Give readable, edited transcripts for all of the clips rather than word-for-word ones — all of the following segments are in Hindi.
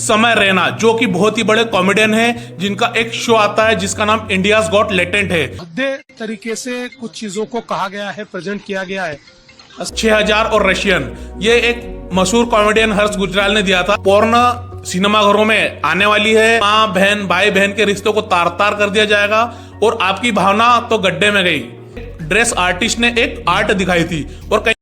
समय रैना, जो कि बहुत ही बड़े कॉमेडियन है, जिनका एक शो आता है जिसका नाम इंडियाज गॉट लेटेंट है। भद्दे तरीके से कुछ चीजों को कहा गया है, प्रेजेंट किया गया है। 6000 और रशियन, ये एक मशहूर कॉमेडियन हर्ष गुजराल ने दिया था। पोर्न सिनेमाघरों में आने वाली है, माँ बहन भाई बहन के रिश्तों को तार तार कर दिया जाएगा और आपकी भावना तो गड्ढे में गई। ड्रेस आर्टिस्ट ने एक आर्ट दिखाई थी और कहीं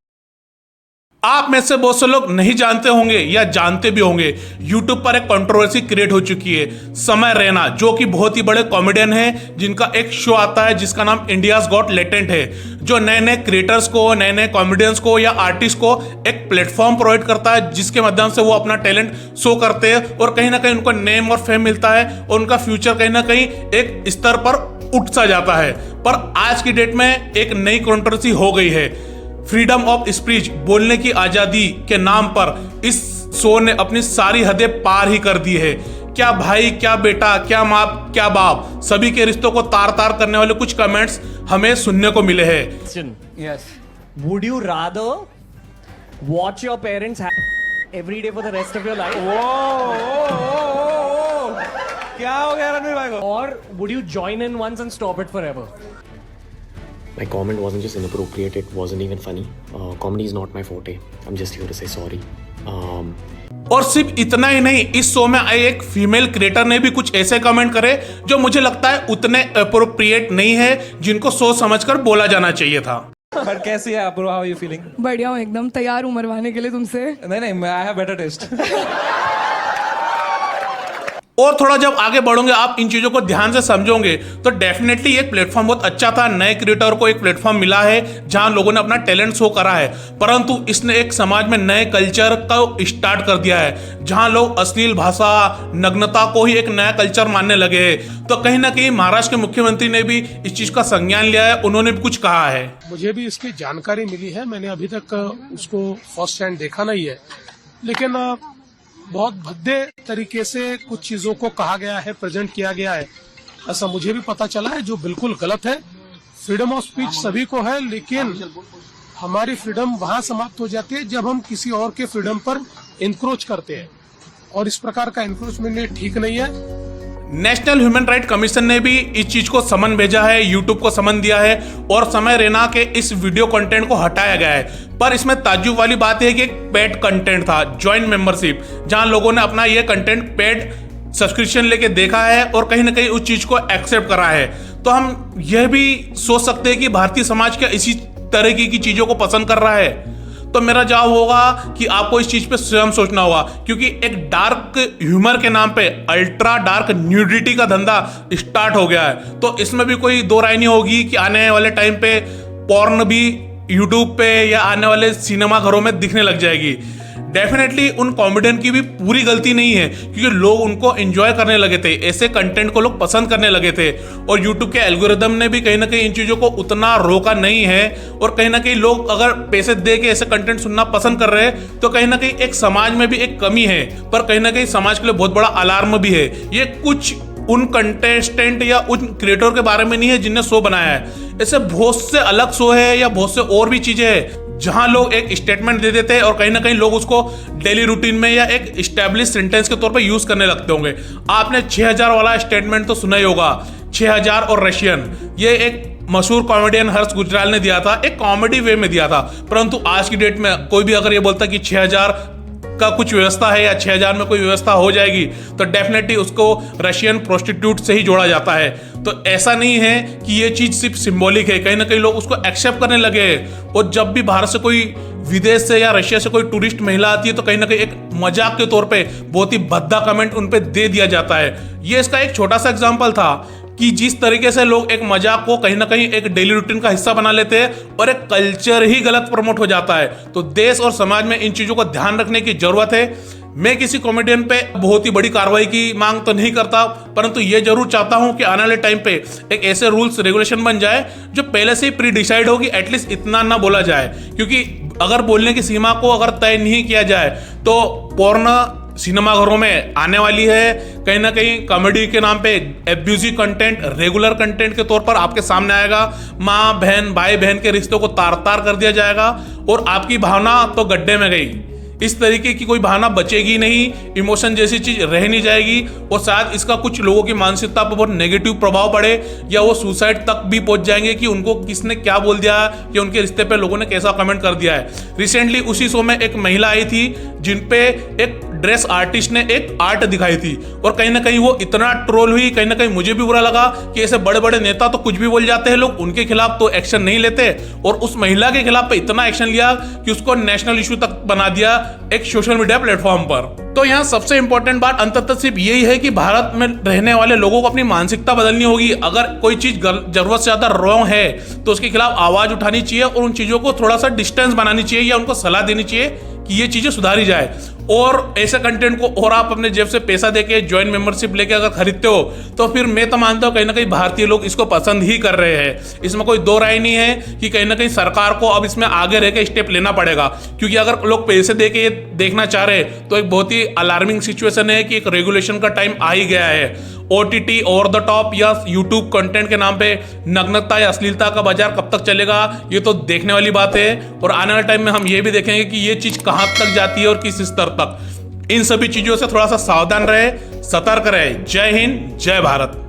आप में से बहुत से लोग नहीं जानते होंगे या जानते भी होंगे, YouTube पर एक कंट्रोवर्सी क्रिएट हो चुकी है। समय रैना, जो कि बहुत ही बड़े कॉमेडियन है, जिनका एक शो आता है जिसका नाम इंडियाज गॉट लेटेंट है, जो नए नए क्रिएटर्स को, नए नए कॉमेडियंस को या आर्टिस्ट को एक प्लेटफॉर्म प्रोवाइड करता है, जिसके माध्यम से वो अपना टैलेंट शो करते हैं और कहीं ना कहीं उनको नेम और फेम मिलता है और उनका फ्यूचर कहीं ना कहीं एक स्तर पर उठ सा जाता है। पर आज की डेट में एक नई कंट्रोवर्सी हो गई है। फ्रीडम ऑफ स्पीच, बोलने की आजादी के नाम पर इस शो ने अपनी सारी हदें पार ही कर दी है। क्या भाई, क्या बेटा, क्या माँ, क्या बाप, सभी के रिश्तों को तार तार करने वाले कुछ कमेंट्स हमें सुनने को मिले हैं। Yes. Would you rather watch your parents every day for the rest of your life? क्या हो गया रणवीर भाई को? Or would you join in once and stop it forever? My comment wasn't just inappropriate, it wasn't even funny. Comedy is not my forte. I'm just here to say sorry. और सिर्फ इतना ही नहीं, इस शो में आए एक फीमेल क्रिएटर ने भी कुछ ऐसे कमेंट करे जो मुझे लगता है उतने अप्रोप्रिएट नहीं है, जिनको सोच समझकर बोला जाना चाहिए था। पर कैसी है आप? How are you feeling? बढ़िया हूँ, एकदम तैयार हूँ मरवाने के लिए तुमसे। नहीं, आई हैव बेटर टेस्ट। और थोड़ा जब आगे बढ़ोगे, आप इन चीजों को ध्यान से समझोगे तो डेफिनेटली एक प्लेटफॉर्म बहुत अच्छा था। नए क्रिएटर को एक प्लेटफॉर्म मिला है जहां लोगों ने अपना टैलेंट शो करा है, परंतु इसने एक समाज में नए कल्चर को स्टार्ट कर दिया है, जहां लोग अश्लील भाषा, नग्नता को ही एक नया कल्चर मानने लगे हैं। तो कहीं ना कहीं महाराष्ट्र के मुख्यमंत्री ने भी इस चीज का संज्ञान लिया है, उन्होंने भी कुछ कहा है। मुझे भी इसकी जानकारी मिली है, मैंने अभी तक उसको फर्स्ट हैंड देखा नहीं है, लेकिन बहुत भद्दे तरीके से कुछ चीजों को कहा गया है, प्रेजेंट किया गया है, ऐसा मुझे भी पता चला है, जो बिल्कुल गलत है। फ्रीडम ऑफ स्पीच सभी को है, लेकिन हमारी फ्रीडम वहां समाप्त हो जाती है जब हम किसी और के फ्रीडम पर इंक्रोच करते हैं, और इस प्रकार का इंक्रोचमेंट ठीक नहीं है। नेशनल ह्यूमन राइट कमीशन ने भी इस चीज को समन भेजा है, यूट्यूब को समन दिया है और समय रैना के इस वीडियो कंटेंट को हटाया गया है। पर इसमें ताज्जुब वाली बात है कि एक पेड कंटेंट था, ज्वाइंट मेंबरशिप, जहां लोगों ने अपना ये कंटेंट पेड सब्सक्रिप्शन लेके देखा है और कहीं ना कहीं उस चीज को एक्सेप्ट करा है। तो हम यह भी सोच सकते हैं कि भारतीय समाज क्या इसी तरह की चीजों को पसंद कर रहा है। तो मेरा जवाब होगा कि आपको इस चीज पे स्वयं सोचना होगा, क्योंकि एक डार्क ह्यूमर के नाम पे अल्ट्रा डार्क न्यूडिटी का धंधा स्टार्ट हो गया है। तो इसमें भी कोई दो राय नहीं होगी कि आने वाले टाइम पे पॉर्न भी यूट्यूब पे या आने वाले सिनेमा घरों में दिखने लग जाएगी। डेफिनेटली उन कॉमेडियन की भी पूरी गलती नहीं है, क्योंकि लोग उनको एंजॉय करने लगे थे, ऐसे कंटेंट को लोग पसंद करने लगे थे और यूट्यूब के एल्गोरिदम ने भी कहीं ना कहीं इन चीज़ों को उतना रोका नहीं है। और कहीं ना कहीं लोग अगर पैसे दे के ऐसे कंटेंट सुनना पसंद कर रहे हैं तो कहीं ना कहीं एक समाज में भी एक कमी है, पर कहीं ना कहीं समाज के लिए बहुत बड़ा अलार्म भी है। ये कुछ उन कंटेस्टेंट या उन क्रिएटर के बारे में नहीं है जिनने शो बनाया है, ऐसे बहुत से अलग शो है या बहुत से और भी चीजें हैं जहां लोग एक स्टेटमेंट दे देते हैं और कहीं ना कहीं लोग उसको डेली रूटीन में या एक स्टैब्लिश सेंटेंस के तौर पे यूज करने लगते होंगे। आपने 6000 वाला स्टेटमेंट तो सुना ही होगा, 6000 और रशियन, ये एक मशहूर कॉमेडियन हर्ष गुजराल ने दिया था, एक कॉमेडी वे में दिया था। परंतु आज की डेट में कोई भी अगर ये बोलता कि 6000 का कुछ व्यवस्था है या 6000 में कोई व्यवस्था हो जाएगी तो डेफिनेटली उसको रशियन प्रोस्टिट्यूट से ही जोड़ा जाता है। तो ऐसा नहीं है कि ये चीज सिर्फ सिंबॉलिक है, कहीं ना कहीं लोग उसको एक्सेप्ट करने लगे हैं। और जब भी भारत से कोई, विदेश से या रशिया से कोई टूरिस्ट महिला आती है तो कहीं ना कहीं एक मजाक के तौर पे बहुत ही भद्दा कमेंट उन पे दे दिया जाता है। ये इसका एक छोटा सा एग्जाम्पल था कि जिस तरीके से लोग एक मजाक को कहीं ना कहीं एक डेली रूटीन का हिस्सा बना लेते हैं और एक कल्चर ही गलत प्रमोट हो जाता है। तो देश और समाज में इन चीजों को ध्यान रखने की जरूरत है। मैं किसी कॉमेडियन पे बहुत ही बड़ी कार्रवाई की मांग तो नहीं करता, परंतु ये जरूर चाहता हूं कि आने वाले टाइम पे एक ऐसे रूल्स रेगुलेशन बन जाए जो पहले से ही प्री डिसाइड हो कि एटलीस्ट इतना ना बोला जाए, क्योंकि अगर बोलने की सीमा को अगर तय नहीं किया जाए तो पॉर्न सिनेमाघरों में आने वाली है। कहीं ना कहीं कॉमेडी के नाम पे एब्यूजिव कंटेंट रेगुलर कंटेंट के तौर पर आपके सामने आएगा। माँ बहन भाई बहन के रिश्तों को तार तार कर दिया जाएगा और आपकी भावना तो गड्ढे में गई। इस तरीके की कोई बहाना बचेगी नहीं, इमोशन जैसी चीज रह नहीं जाएगी और शायद इसका कुछ लोगों की मानसिकता पर बहुत नेगेटिव प्रभाव पड़े या वो सुसाइड तक भी पहुंच जाएंगे कि उनको किसने क्या बोल दिया या उनके रिश्ते पे लोगों ने कैसा कमेंट कर दिया है। रिसेंटली उसी शो में एक महिला आई थी जिन पे एक ड्रेस आर्टिस्ट ने एक आर्ट दिखाई थी और कहीं ना कहीं वो इतना ट्रोल हुई, कहीं ना कहीं मुझे भी बुरा लगा कि ऐसे बड़े बड़े नेता तो कुछ भी बोल जाते हैं लोग, उनके खिलाफ तो एक्शन नहीं लेते और उस महिला के खिलाफ पे इतना एक्शन लिया कि उसको नेशनल इशू तक बना दिया एक सोशल मीडिया प्लेटफॉर्म पर। तो यहाँ सबसे इंपॉर्टेंट बात अंततः सिर्फ यही है कि भारत में रहने वाले लोगों को अपनी मानसिकता बदलनी होगी। अगर कोई चीज जरूरत से ज्यादा रॉन्ग है तो उसके खिलाफ आवाज उठानी चाहिए और उन चीजों को थोड़ा सा डिस्टेंस बनानी चाहिए या उनको सलाह देनी चाहिए कि ये चीजें सुधारी जाए। और ऐसे कंटेंट को और आप अपने जेब से पैसा देके ज्वाइन मेंबरशिप लेके अगर खरीदते हो तो फिर मैं तो मानता हूँ कहीं ना कहीं भारतीय लोग इसको पसंद ही कर रहे हैं। इसमें कोई दो राय नहीं है कि कहीं ना कहीं सरकार को अब इसमें आगे रह के स्टेप लेना पड़ेगा, क्योंकि अगर लोग पैसे दे के ये देखना चाह रहे हैं तो एक बहुत ही अलार्मिंग सिचुएशन है कि एक रेगुलेशन का टाइम आ ही गया है। OTT ओवर द टॉप या यूट्यूब कंटेंट के नाम पे नग्नता या अश्लीलता का बाजार कब तक चलेगा ये तो देखने वाली बात है और आने वाले टाइम में हम ये भी देखेंगे कि ये चीज कहां तक जाती है और किस स्तर तक। इन सभी चीजों से थोड़ा सा सावधान रहे, सतर्क रहे। जय हिंद, जय भारत।